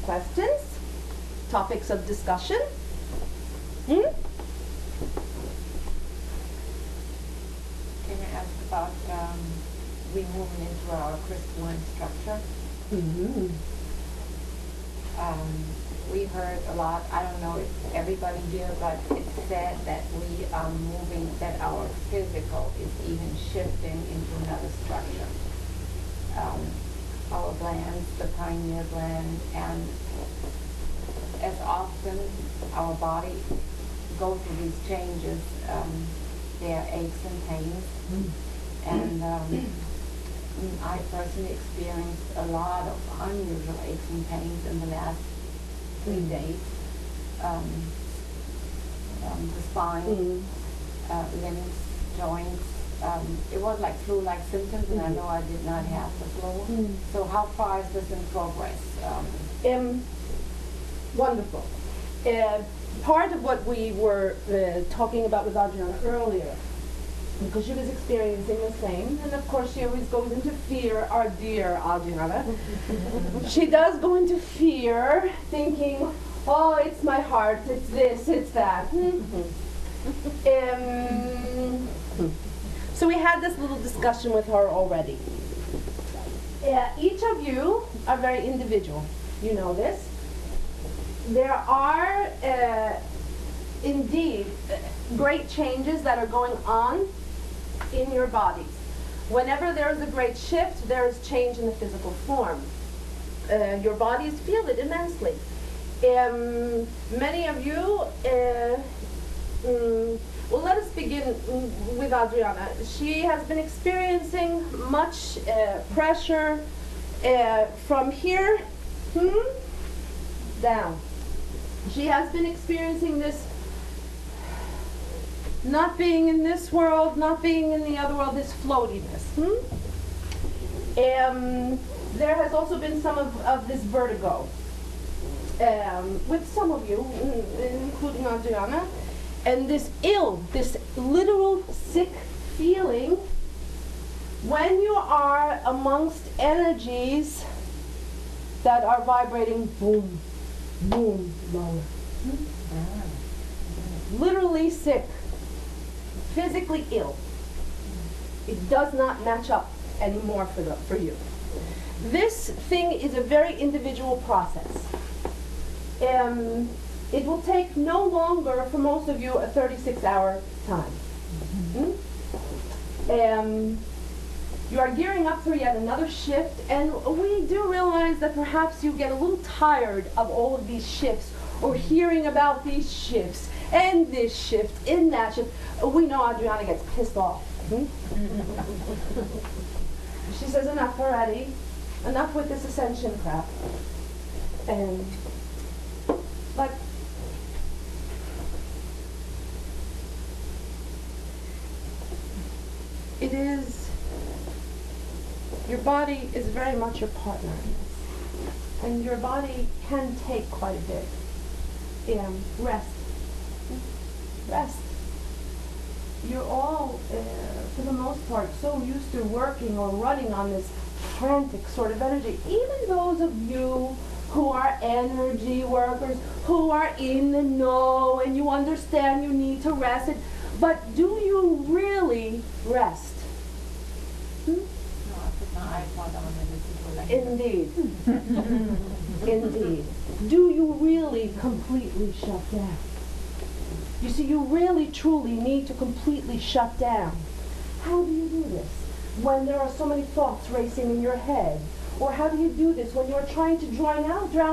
questions, topics of discussion? Hmm? Can I ask about we moving into our crystalline structure? Mm-hmm. We heard a lot, I don't know if everybody here, but it's said that we are moving, that our physical is even shifting into another structure. Our glands, the pineal gland, and as often our body goes through these changes, there are aches and pains. And I personally experienced a lot of unusual aches and pains in the last 3 days. The spine, limbs, joints. It was like flu-like symptoms, and I know I did not have the flu. So how far is this in progress? Wonderful. Part of what we were talking about with Adriana earlier, because she was experiencing the same, and of course she always goes into fear, our dear Adriana. She does go into fear, thinking, oh, it's my heart, it's this, it's that. So we had this little discussion with her already. Each of you are very individual. You know this. There are indeed great changes that are going on in your bodies. Whenever there is a great shift, there is change in the physical form. Your bodies feel it immensely. Many of you, well, let us begin with Adriana. She has been experiencing much pressure from here down. She has been experiencing this, not being in this world, not being in the other world, this floatiness. There has also been some of this vertigo with some of you, including Adriana, and this literal sick feeling when you are amongst energies that are vibrating boom, boom, lower. Literally sick, physically ill. It does not match up anymore for you. This thing is a very individual process. It will take no longer for most of you a 36-hour time. You are gearing up for yet another shift, and we do realize that perhaps you get a little tired of all of these shifts, or hearing about these shifts, and this shift, and that shift. We know Adriana gets pissed off. She says, enough already. Enough with this ascension crap. But it is, your body is very much your partner in this. And your body can take quite a bit. Rest. Rest. You're all, for the most part, so used to working or running on this frantic sort of energy. Even those of you who are energy workers, who are in the know, and you understand you need to rest it, but do you really rest? No, I put my iPod on and listen to it. Indeed. Indeed. Do you really completely shut down? You see, you really truly need to completely shut down. How do you do this when there are so many thoughts racing in your head? Or how do you do this when you're trying to drown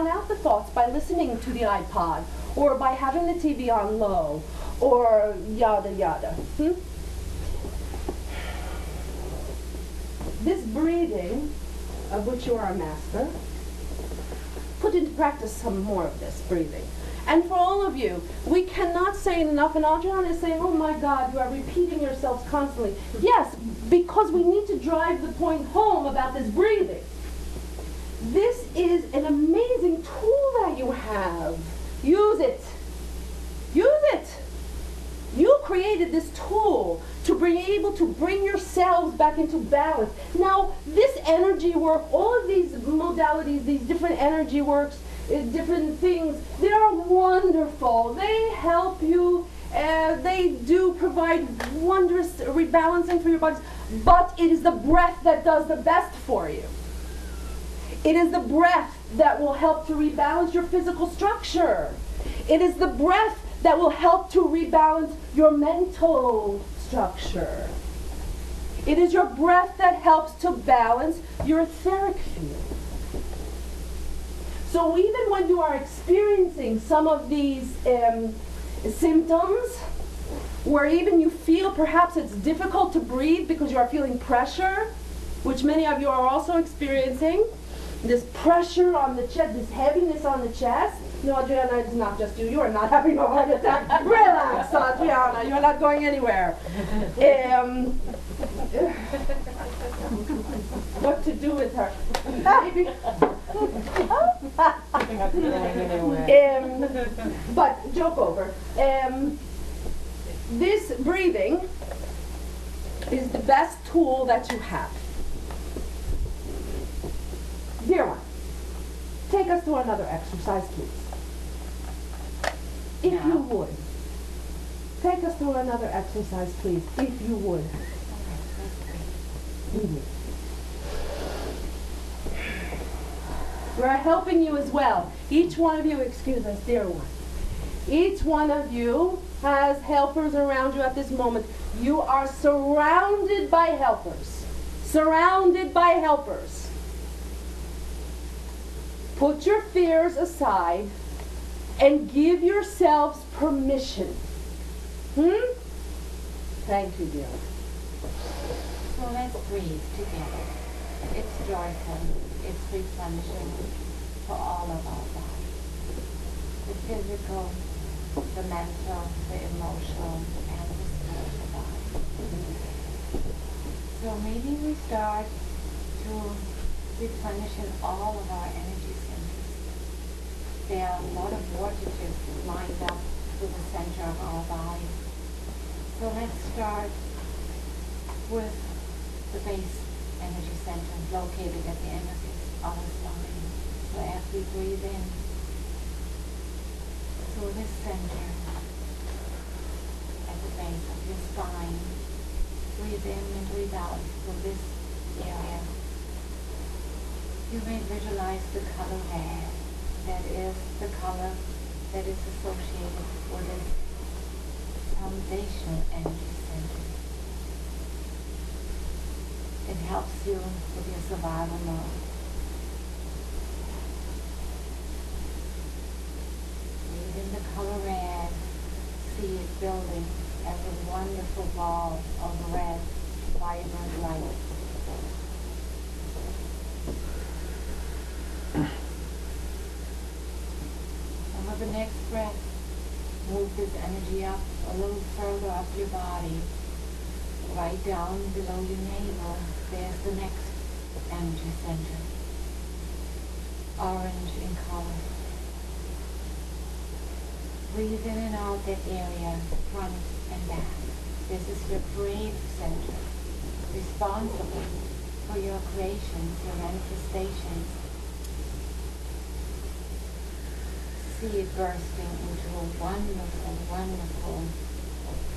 out the thoughts by listening to the iPod, or by having the TV on low, or yada yada? This breathing, of which you are a master, put into practice some more of this breathing. And for all of you, we cannot say it enough, and Adriana is saying, oh my God, you are repeating yourselves constantly. Yes, because we need to drive the point home about this breathing. This is an amazing tool that you have. Use it. Use it. You created this tool to be able to bring yourselves back into balance. Now, this energy work, all of these modalities, these different energy works, different things. They are wonderful. They help you. They do provide wondrous rebalancing for your bodies. But it is the breath that does the best for you. It is the breath that will help to rebalance your physical structure. It is the breath that will help to rebalance your mental structure. It is your breath that helps to balance your etheric field. So even when you are experiencing some of these symptoms, where even you feel perhaps it's difficult to breathe because you are feeling pressure, which many of you are also experiencing, this pressure on the chest, this heaviness on the chest. No, Adriana, it's not just you. You are not having a heart attack. Relax, Adriana. You are not going anywhere. What to do with her? Maybe. But joke over. This breathing is the best tool that you have. Dear one, take us through another exercise, please. If you would. Take us through another exercise, please, if you would. We're helping you as well. Each one of you, excuse us, dear one. Each one of you has helpers around you at this moment. You are surrounded by helpers. Surrounded by helpers. Put your fears aside and give yourselves permission. Thank you, dear. So let's breathe together. It's joyful. It's replenishing for all of our bodies. The physical, the mental, the emotional, and the spiritual body. So maybe we start to replenish in all of our energy centers. There are a lot of vortices lined up to the center of our body. So let's start with the base energy center located at the end of our spine. So as we breathe in through this center at the base of your spine, breathe in and breathe out through this area. You may visualize the color red. That is the color that is associated with this foundational energy center. It helps you with your survival mode. Breathe in the color red. See it building as a wonderful ball of red, vibrant light. And with the next breath, move this energy up a little further up your body. Right down below your navel, there's the next energy center. Orange in color. Breathe in and out that area, front and back. This is your creative center, responsible for your creations, your manifestations. See it bursting into a wonderful, wonderful